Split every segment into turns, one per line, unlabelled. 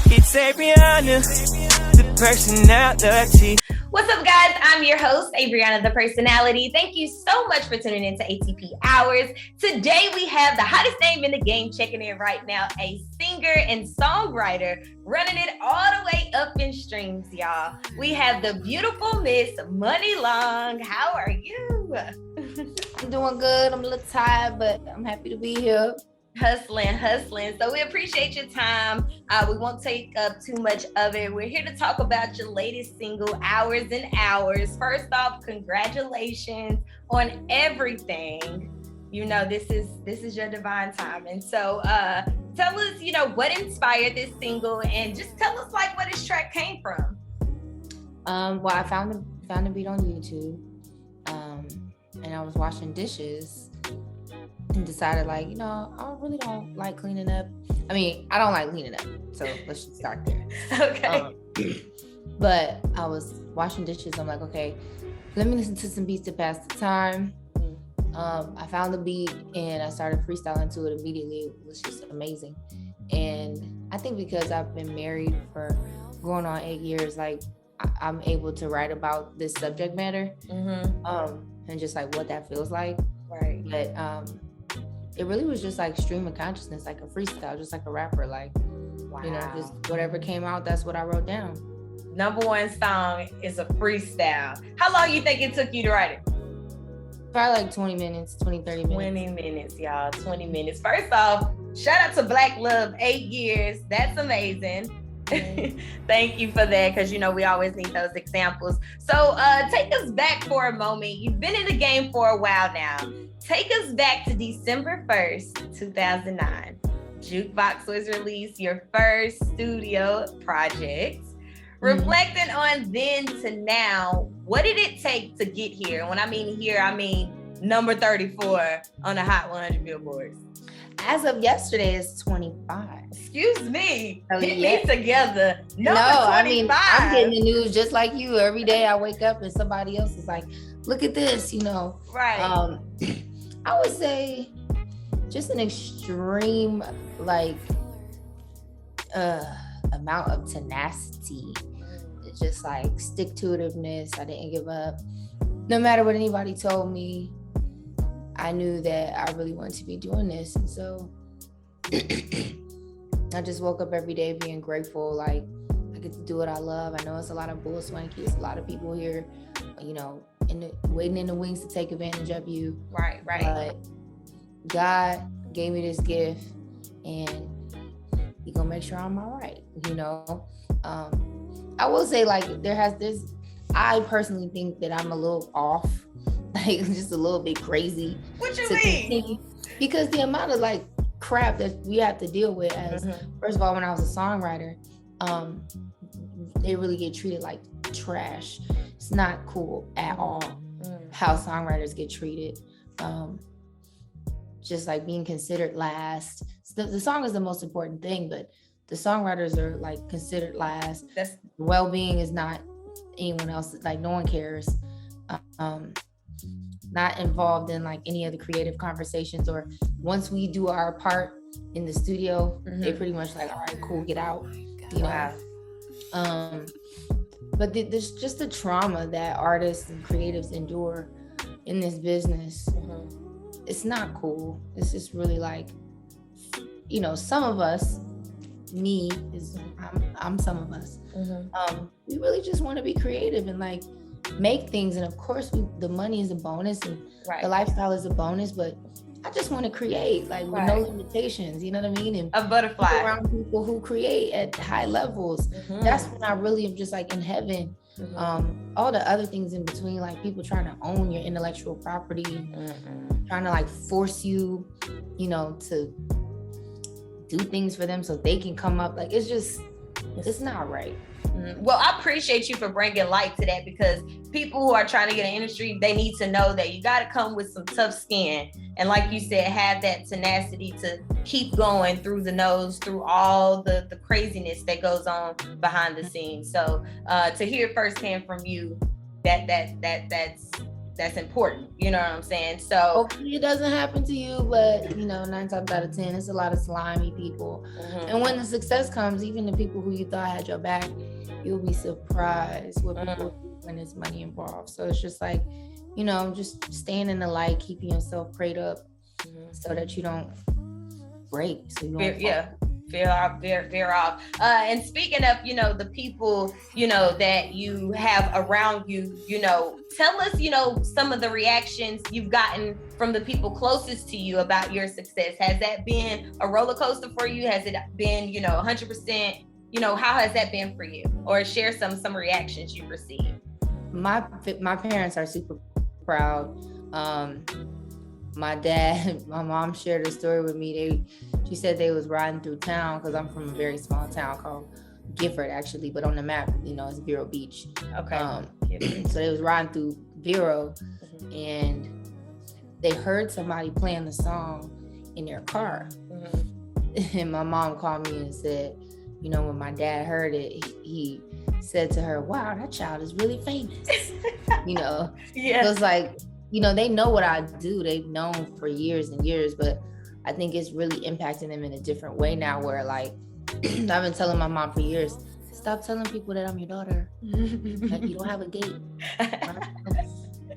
It's Averianna the Personality.
What's up, guys? I'm your host, Averianna the Personality. Thank you so much for tuning in to ATP Hours. Today, we have the hottest name in the game checking in right now, a singer and songwriter running it all the way up in streams, y'all. We have the beautiful Miss Muni Long. How are you?
I'm doing good. I'm a little tired, but I'm happy to be here.
Hustling. So we appreciate your time. We won't take up too much of it. We're here to talk about your latest single, Hours and Hours. First off, congratulations on everything. You know, this is your divine time. And so tell us, what inspired this single, and just tell us like where this track came from.
Well, I found the beat on YouTube. And I was washing dishes. And decided I really don't like cleaning up. I mean, I don't like cleaning up, so let's just start there.
Okay.
But I was washing dishes. I'm like, okay, let me listen to some beats to pass the time. I found the beat and I started freestyling to it immediately. It was just amazing. And I think because I've been married for going on 8 years, I'm able to write about this subject matter, and just like what that feels like.
Right.
But it really was just like stream of consciousness, like a freestyle, just like a rapper,
Wow.
Just whatever came out, that's what I wrote down.
Number one song is a freestyle. How long you think it took you to write it?
Probably like 20 minutes, 20, 30 minutes.
20 minutes, y'all. 20 minutes. First off, shout out to Black Love, 8 years. That's amazing. Thank you for that, because we always need those examples. So take us back for a moment. You've been in the game for a while now. Take us back to December 1st, 2009. Jukebox was released, your first studio project. Reflecting on then to now, what did it take to get here? And when I mean here, I mean number 34 on the Hot 100 billboards.
As of yesterday, it's 25.
Excuse me.
Oh,
Get
yeah.
me together. Number 25.
I mean, I'm getting the news just like you. Every day I wake up and somebody else is like, look at this,
Right.
I would say just an extreme, amount of tenacity. It's just like stick-to-itiveness. I didn't give up. No matter what anybody told me, I knew that I really wanted to be doing this. And so I just woke up every day being grateful. I get to do what I love. I know it's a lot of bull swanky. It's a lot of people here, waiting in the wings to take advantage of you.
Right.
But God gave me this gift, and He gonna make sure I'm all right. I will say I personally think that I'm a little off. Just a little bit crazy.
What you mean?
Continue. Because the amount of crap that we have to deal with as first of all, when I was a songwriter, they really get treated like trash. It's not cool at all how songwriters get treated. Just being considered last. The song is the most important thing, but the songwriters are considered last.
That's
well-being is not anyone else. No one cares. Not involved in any of the creative conversations, or once we do our part in the studio, they pretty much all right, cool, get out.
Wow.
But there's just the trauma that artists and creatives endure in this business. It's not cool. It's just really some of us, I'm some of us. We really just want to be creative and make things, and of course the money is a bonus and the lifestyle is a bonus, but I just want to create with no limitations, you know what I mean? And
a butterfly
be around people who create at high levels. That's when I really am just in heaven. All the other things in between, people trying to own your intellectual property, trying to force you, to do things for them so they can come up, it's not right.
Well, I appreciate you for bringing light to that, because people who are trying to get in the industry, they need to know that you got to come with some tough skin. And like you said, have that tenacity to keep going through the nose, through all the craziness that goes on behind the scenes. So to hear firsthand from you, that's that's important. You know what I'm saying? So
hopefully it doesn't happen to you, but 9 times out of 10, it's a lot of slimy people. And when the success comes, even the people who you thought had your back, you'll be surprised what people do when there's money involved. So it's just like, just staying in the light, keeping yourself prayed up so that you don't break. So you don't
veer off. And speaking of, the people, that you have around you, tell us, some of the reactions you've gotten from the people closest to you about your success. Has that been a roller coaster for you? Has it been, 100%? How has that been for you? Or share some reactions you've received.
My parents are super proud. My dad, my mom shared a story with me. She said they was riding through town, because I'm from a very small town called Gifford, actually, but on the map, it's Vero Beach.
Okay.
So they was riding through Vero, and they heard somebody playing the song in their car. And my mom called me and said, when my dad heard it, he said to her, "Wow, that child is really famous." Yeah. So it's like, they know what I do. They've known for years and years, but I think it's really impacting them in a different way now, where like, I've been telling my mom for years, stop telling people that I'm your daughter. Like, you don't have a gate.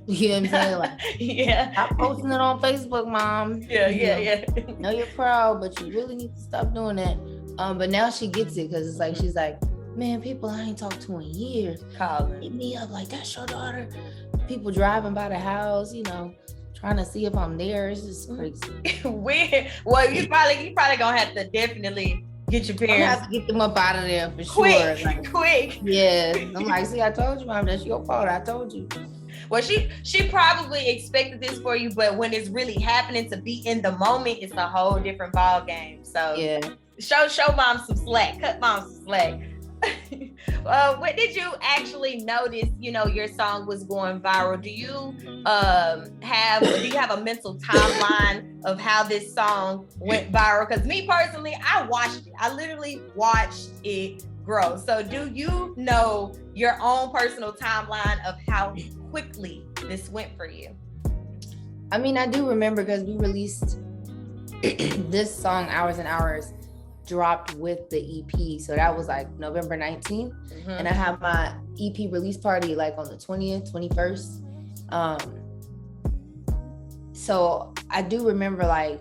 You know what I'm saying? Like, stop posting it on Facebook, Mom.
Yeah.
Know you're proud, but you really need to stop doing that. But now she gets it, because it's like, she's like, man, people I ain't talked to in years
calling
hit me up like, that's your daughter. People driving by the house, trying to see if I'm there. It's just crazy.
Weird. Well, you probably gonna have to definitely get your parents.
I have to get them up out of there for
quick,
sure. Like,
quick.
Yeah. I'm like, see, I told you, Mom, that's your fault. I told you.
Well, she probably expected this for you, but when it's really happening, to be in the moment, it's a whole different ball game. So
yeah,
show Mom some slack. Cut Mom some slack. What did you actually notice, your song was going viral? Do you have a mental timeline of how this song went viral? Because me personally, I watched it. I literally watched it grow. So do you know your own personal timeline of how quickly this went for you?
I mean, I do remember, because we released this song, Hours and Hours, dropped with the EP. So that was like November 19th. And I have my EP release party like on the 20th, 21st. So I do remember like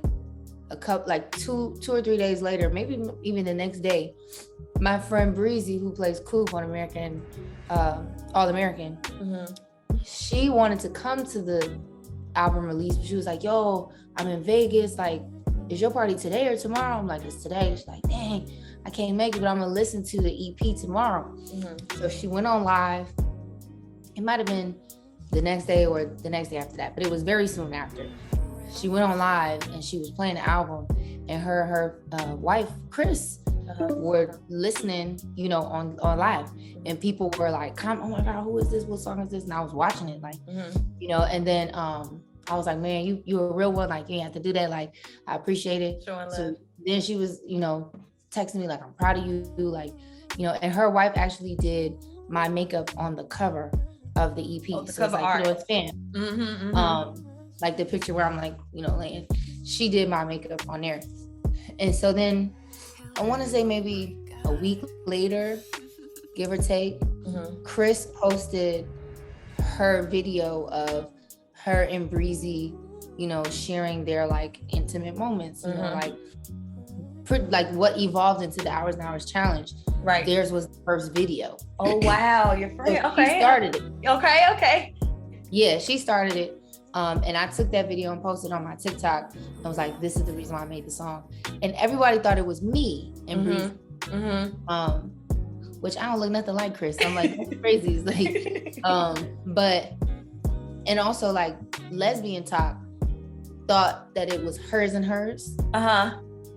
a couple, like two or 3 days later, maybe even the next day, my friend Breezy, who plays Coop on American, All American, she wanted to come to the album release, but she was like, yo, I'm in Vegas, like, is your party today or tomorrow? I'm like, it's today. She's like, dang, I can't make it, but I'm gonna listen to the EP tomorrow. So she went on live. It might've been the next day or the next day after that, but it was very soon after. She went on live and she was playing the album, and her wife, Chris, were listening, on live, and people were like, "Come, oh my God, who is this? What song is this?" And I was watching it, like, and then I was like, "Man, you're a real one. Like, you ain't have to do that. Like, I appreciate it." So then she was, texting me like, "I'm proud of you." Like, and her wife actually did my makeup on the cover of the EP.
Oh, the
so
cover
it's like,
art.
It's fan. Like the picture where I'm like, laying. She did my makeup on there. And so then I want to say maybe a week later, give or take, Chris posted her video of her and Breezy, sharing their like intimate moments, like what evolved into the Hours and Hours challenge.
Right.
Theirs was the first video.
Oh, wow. Your friend.
So
okay.
She started it.
Okay.
Yeah, she started it. And I took that video and posted on my TikTok. I was like, this is the reason why I made the song. And everybody thought it was me and Breezy. Which I don't look nothing like Chris. I'm like, that's crazy. It's like, but, and also like Lesbian Talk thought that it was hers and hers.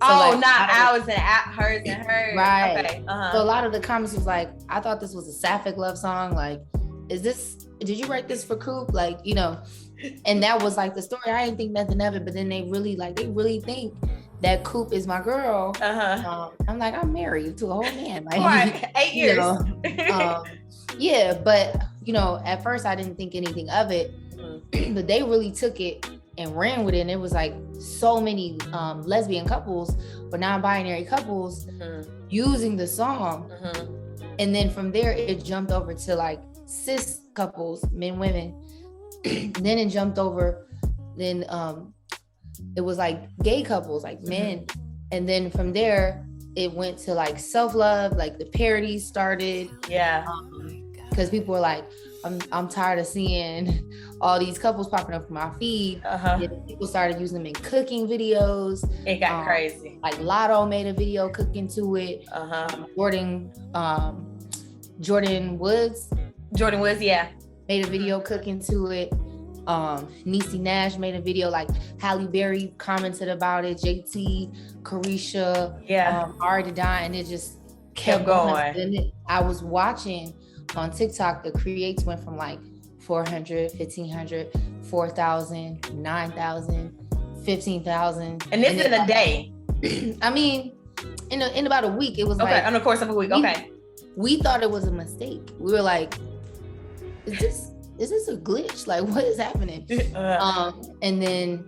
So
like, not ours and hers and hers.
Right.
Okay.
So a lot of the comments was like, I thought this was a sapphic love song. Like, did you write this for Coop? Like, and that was like the story. I didn't think nothing of it, but then they really think that Coop is my girl. I'm like, I'm married to a whole man. Like,
right. 8 years.
Yeah, but at first I didn't think anything of it. but they really took it and ran with it. And it was like so many lesbian couples or non-binary couples using the song. And then from there, it jumped over to like cis couples, men, women. Then it jumped over, then it was like gay couples, like men. And then from there, it went to like self-love, like the parodies started.
Yeah.
Because people were like, I'm tired of seeing all these couples popping up in my feed. People started using them in cooking videos.
It got crazy.
Like Lotto made a video cooking to it. Jordan Woods, yeah, made a video cooking to it. Niecy Nash made a video, like Halle Berry commented about it, JT, Carisha, Ari Dedon, and it just kept going. And I was watching on TikTok, the creates went from like 400, 1,500, 4,000, 9,000, 15,000.
And this in a day.
I mean, in about a week, it was
like... in the course of a week,
we thought it was a mistake. We were like, is this a glitch? Like, what is happening? And then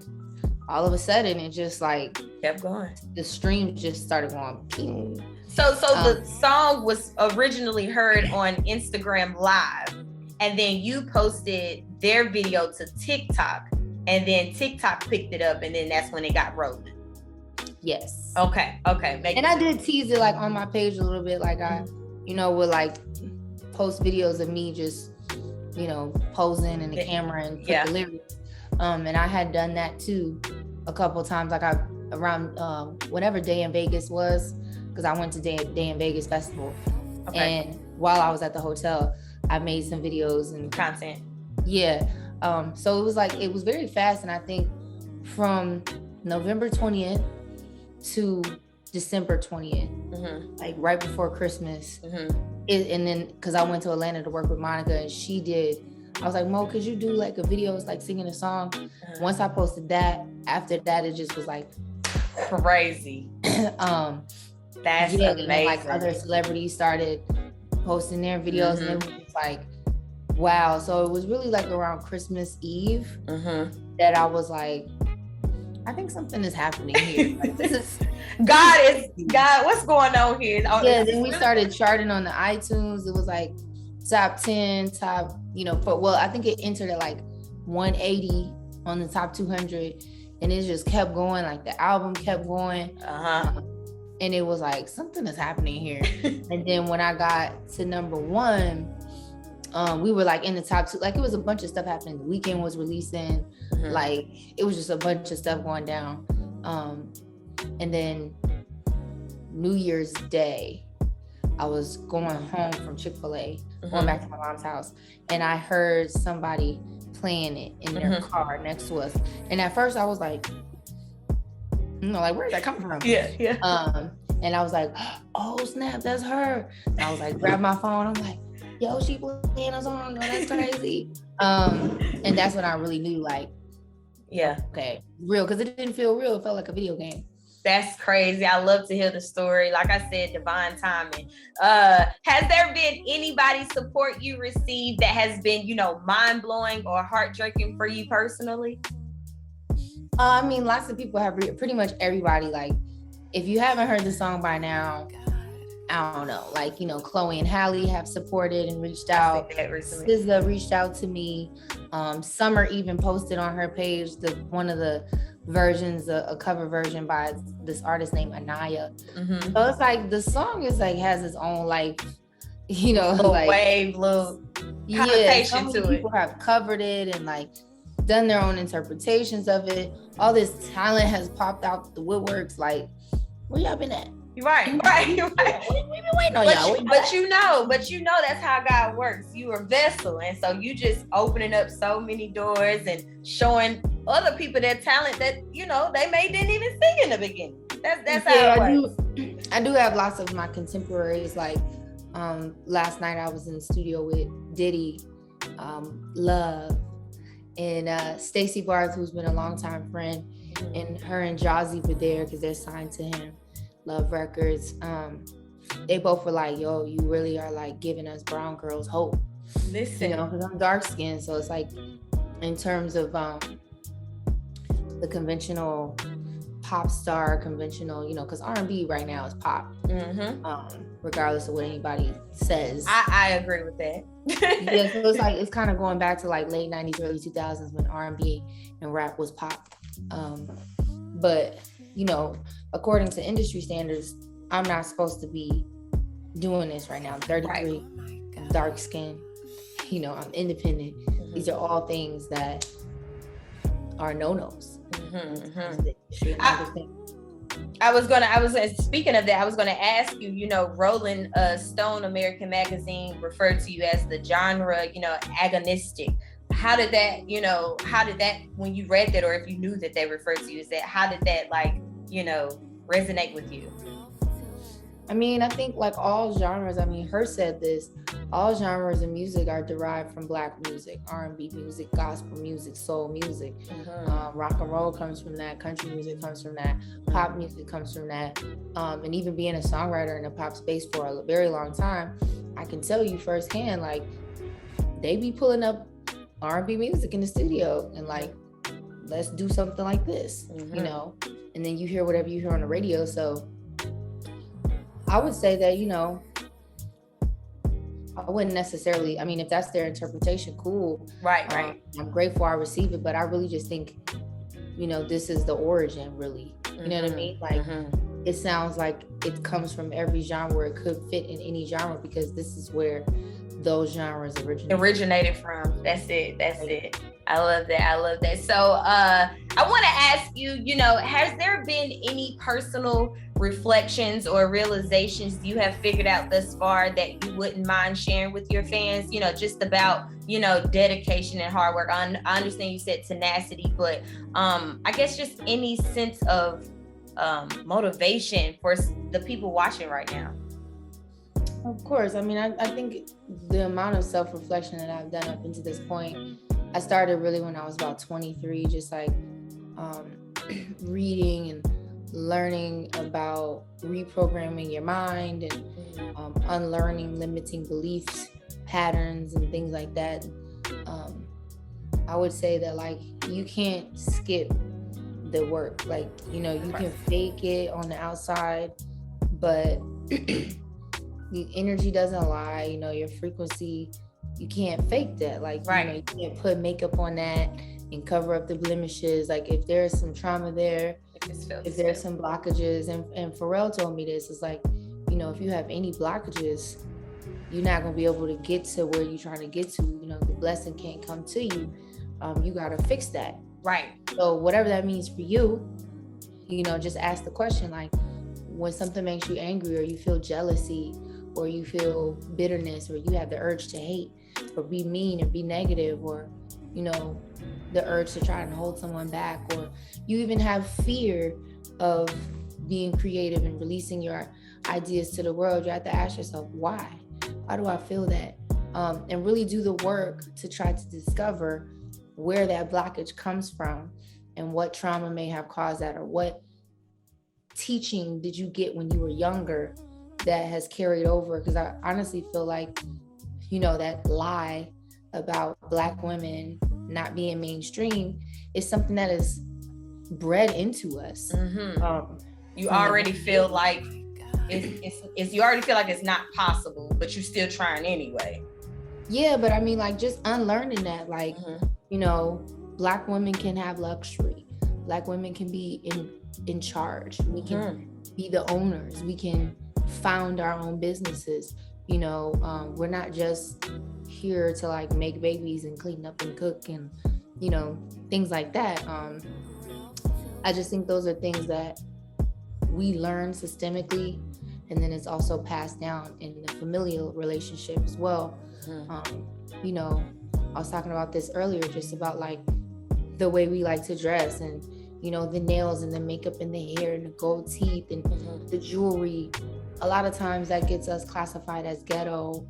all of a sudden, it just like
kept going.
The stream just started going ping.
So the song was originally heard on Instagram Live, and then you posted their video to TikTok, and then TikTok picked it up, and then that's when it got rolling.
Yes.
Okay.
And I did tease it like on my page a little bit, like I, would like post videos of me just, posing in the camera and put the lyrics. And I had done that too a couple of times, like around whatever Day in Vegas was, because I went to Day in Vegas festival. And while I was at the hotel, I made some videos and
content.
Yeah. So it was like, it was very fast. And I think from November 20th to December 20th, like right before Christmas. And then, cause I went to Atlanta to work with Monica, and she did, I was like, Mo, could you do like a video, it's like singing a song? Once I posted that, after that, it just was like
crazy. That's amazing.
And like other celebrities started posting their videos, and it was like, wow. So it was really like around Christmas Eve that I was like, I think something is happening here. Like, this is God. What's going on here? Then we started charting on the iTunes. It was like top 10, I think it entered at like 180 on the top 200, and it just kept going. Like the album kept going. And it was like, something is happening here. And then when I got to number 1, we were like in the top 2. Like it was a bunch of stuff happening. The Weeknd was releasing. Like it was just a bunch of stuff going down. And then New Year's Day, I was going home from Chick-fil-A, going back to my mom's house, and I heard somebody playing it in their car next to us. And at first I was like, like, where's that coming from? And I was like, oh snap, that's her. And I was like, grab my phone. I'm like, yo, she playing a song. Oh, that's crazy. And that's when I really knew, like, okay, real, because it didn't feel real. It felt like a video game.
That's crazy. I love to hear the story. Like I said, divine timing. Has there been anybody support you received that has been, mind blowing or heart-breaking for you personally?
I mean, lots of people have, pretty much everybody. Like, if you haven't heard the song by now, I don't know. Like, Chloe and Halle have supported and reached out. SZA reached out to me. Summer even posted on her page one of the versions, a cover version by this artist named Anaya. So it's like the song is like has its own like,
little
like
wave, little connotation to it.
People have covered it and like done their own interpretations of it. All this talent has popped out the woodworks. Like, where y'all been at?
You're right.
We've been waiting on y'all.
But you know that's how God works. You are a vessel, and so you just opening up so many doors and showing other people their talent that they didn't even see in the beginning. That's how it works.
I do have lots of my contemporaries. Like last night I was in the studio with Diddy, Love, and Stacey Barth, who's been a longtime friend, and her and Jazzy were there because they're signed to him. Love Records. They both were like, yo, you really are like giving us brown girls hope.
Listen,
because I'm dark skinned, so it's like in terms of the conventional pop star, conventional, because R&B right now is pop, regardless of what anybody says.
I agree with that.
Yeah, so it's like, it's kind of going back to like late 90s, early 2000s when R&B and rap was pop. But, according to industry standards, I'm not supposed to be doing this right now. I'm 33, I'm dark skinned, I'm independent. These are all things that are no-nos.
Speaking of that, I was gonna ask you, Rolling Stone American Magazine referred to you as the genre, agonistic. How did that, when you read that, or if you knew that they referred to you as that, how did that resonate with you?
I mean, I think like all genres, Her said this, all genres of music are derived from Black music, R&B music, gospel music, soul music. Rock and roll comes from that, country music comes from that, pop music comes from that. And even being a songwriter in the pop space for a very long time, I can tell you firsthand, like, they be pulling up R&B music in the studio and like, let's do something like this, and then you hear whatever you hear on the radio. So I would say that, I wouldn't necessarily, if that's their interpretation, cool.
Right.
I'm grateful I receive it, but I really just think, this is the origin, really. You know what I mean? Like, it sounds like it comes from every genre. It could fit in any genre because this is where those genres originated from.
That's it. I love that. So I want to ask you, has there been any personal reflections or realizations you have figured out thus far that you wouldn't mind sharing with your fans, just about, dedication and hard work? I understand you said tenacity, but I guess just any sense of motivation for the people watching right now.
Of course. I think the amount of self-reflection that I've done up until this point, I started really when I was about 23, just like reading and learning about reprogramming your mind and unlearning limiting beliefs, patterns, and things like that. I would say that, like, you can't skip the work. Like, you can fake it on the outside, but the energy doesn't lie. Your frequency, you can't fake that. Like, you can't put makeup on that and cover up the blemishes. Like, if there's some trauma there, if there's some blockages, and Pharrell told me this, it's like, if you have any blockages, you're not going to be able to get to where you're trying to get to. The blessing can't come to you. You got to fix that.
Right.
So whatever that means for you, just ask the question, like, when something makes you angry, or you feel jealousy, or you feel bitterness, or you have the urge to hate or be mean or be negative, or the urge to try and hold someone back, or you even have fear of being creative and releasing your ideas to the world, you have to ask yourself, why do I feel that? And really do the work to try to discover where that blockage comes from and what trauma may have caused that, or what teaching did you get when you were younger that has carried over. Because I honestly feel like, that lie about Black women not being mainstream is something that is bred into us.
You already feel like you already feel like it's not possible, but you're still trying anyway.
Yeah, but like, just unlearning that, like, Black women can have luxury. Black women can be in charge. We can be the owners. We can found our own businesses. We're not just here to like make babies and clean up and cook and things like that. I just think those are things that we learn systemically, and then it's also passed down in the familial relationship as well. I was talking about this earlier, just about like the way we like to dress, and the nails and the makeup and the hair and the gold teeth and the jewelry. A lot of times that gets us classified as ghetto,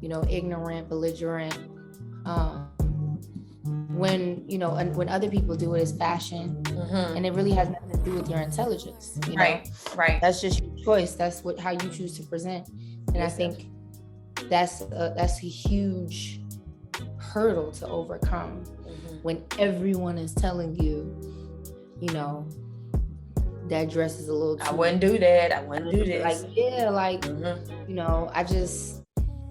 ignorant, belligerent. When other people do it as fashion, and it really has nothing to do with your intelligence.
Right.
That's just your choice. That's how you choose to present. And I think that's a huge hurdle to overcome when everyone is telling you, you know, that dress is a little too,
I wouldn't do that. I wouldn't do this.
Like, yeah, like, you know, I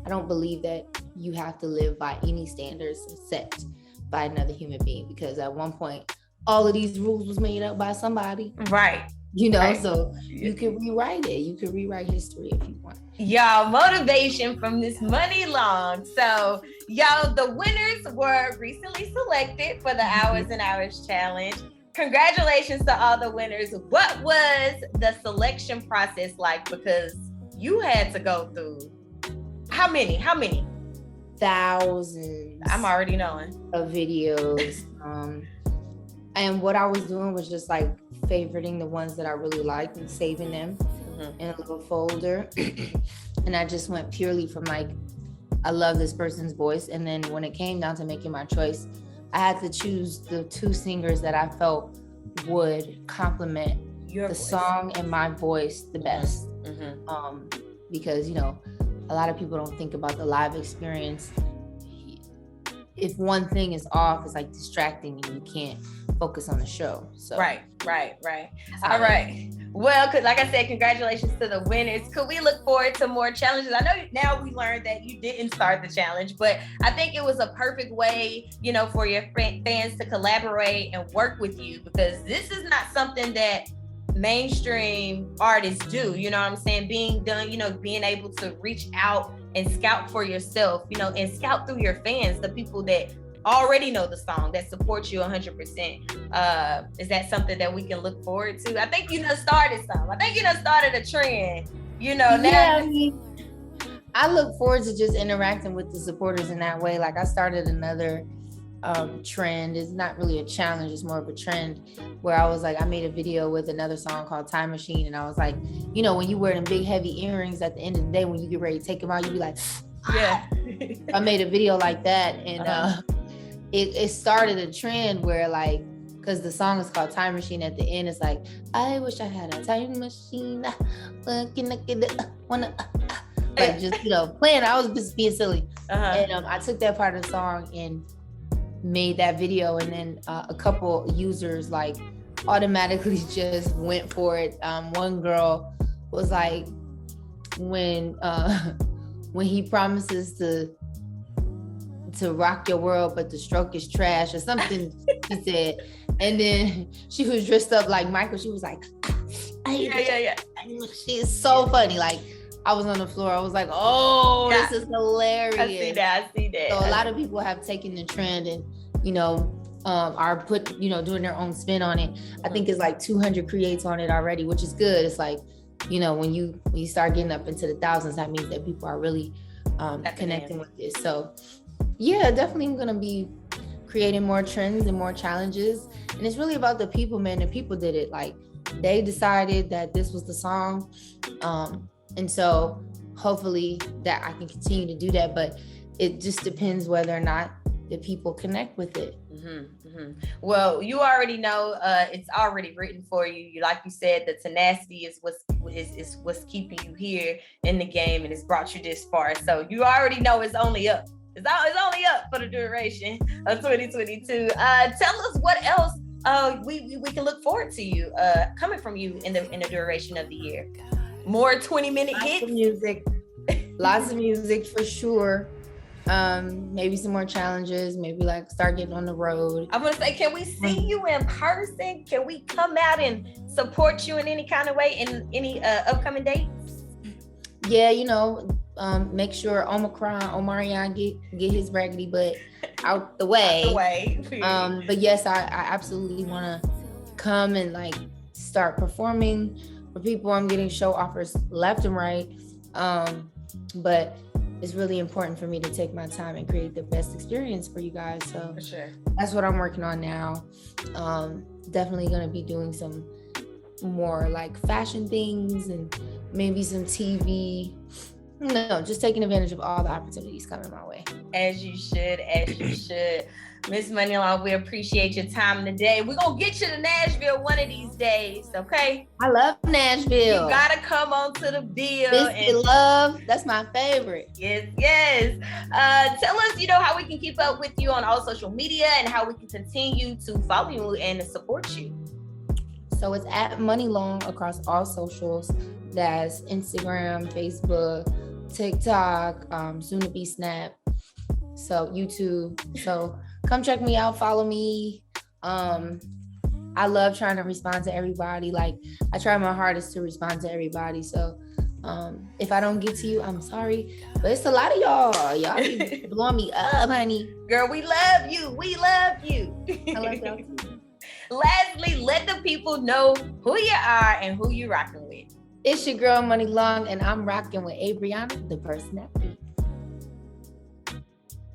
don't believe that you have to live by any standards set by another human being, because at one point, all of these rules was made up by somebody.
Right.
You know, so you can rewrite it. You can rewrite history if you want.
Y'all, motivation from this Muni Long. So, y'all, the winners were recently selected for the Hours and Hours Challenge. Congratulations to all the winners. What was the selection process like? Because you had to go through how many?
Thousands.
I'm already knowing.
Of videos. And what I was doing was just like favoriting the ones that I really liked and saving them in a little folder. And I just went purely from like, I love this person's voice. And then when it came down to making my choice, I had to choose the 2 singers that I felt would complement the song and my voice the best. Because, you know, a lot of people don't think about the live experience. If one thing is off, it's like distracting you. You can't focus on the show. So
Right. All right. Well, like I said, congratulations to the winners. Could we look forward to more challenges? I know now we learned that you didn't start the challenge, but I think it was a perfect way, you know, for your fans to collaborate and work with you, because this is not something that mainstream artists do. You know what I'm saying? Being done, you know, being able to reach out and scout for yourself, you know, and scout through your fans, the people that already know the song, that support you 100%. Is that something that we can look forward to? I think you done started some. I think you done started a trend, you know. Now.
Yeah, I mean, I look forward to just interacting with the supporters in that way. Like I started another trend. It's not really a challenge, it's more of a trend, where I was like, I made a video with another song called Time Machine, and I was like, you know, when you wear them big heavy earrings, at the end of the day, when you get ready to take them out, you be like,
yeah.
I made a video like that, and it started a trend where, like, because the song is called Time Machine, at the end it's like, I wish I had a time machine, like just, you know, playing. I was just being silly. And I took that part of the song and made that video, and then a couple users like automatically just went for it. One girl was like, when he promises to rock your world, but the stroke is trash, or something she said. And then she was dressed up like Michael. She was like, yeah. She's so funny. Like, I was on the floor. I was like, oh, yeah. This is hilarious.
I see that.
So a lot of people have taken the trend and, you know, are doing their own spin on it. I think it's like 200 creates on it already, which is good. It's like, you know, when you start getting up into the thousands, that means that people are really connecting with this. So yeah, definitely I'm going to be creating more trends and more challenges. And it's really about the people, man. The people did it. Like, they decided that this was the song. And so hopefully that I can continue to do that. But it just depends whether or not the people connect with it.
Well, you already know it's already written for you. Like you said, the tenacity is what's keeping you here in the game, and it's brought you this far. So you already know it's only up. It's only up for the duration of 2022. Tell us what else we can look forward to you coming from you in the duration of the year. More 20-minute hits.
Lots of music for sure. Maybe some more challenges. Maybe like start getting on the road.
I'm gonna say, can we see you in person? Can we come out and support you in any kind of way in any upcoming dates?
Yeah, you know. Make sure Omarion get his raggedy butt out the way. But yes, I absolutely want to come and like start performing for people. I'm getting show offers left and right. But it's really important for me to take my time and create the best experience for you guys. So
for sure.
That's what I'm working on now. Definitely going to be doing some more like fashion things and maybe some TV. No, just taking advantage of all the opportunities coming my way.
As you should, as you should. Miss Muni Long, we appreciate your time today. We're going to get you to Nashville one of these days, okay?
I love Nashville.
You got to come on to the bill.
Biscuit Love, that's my favorite.
Yes, yes. Tell us, how we can keep up with you on all social media and how we can continue to follow you and support you.
So it's at Muni Long across all socials. That's Instagram, Facebook, TikTok, soon to be Snap. So YouTube. So come check me out, follow me. I love trying to respond to everybody. Like, I try my hardest to respond to everybody. So if I don't get to you, I'm sorry. But it's a lot of y'all. Y'all be blowing me up, honey.
Girl, we love you. We love you.
I love y'all too.
Lastly, let the people know who you are and who you're rocking with.
It's your girl, Muni Long, and I'm rocking with Averianna the Personality.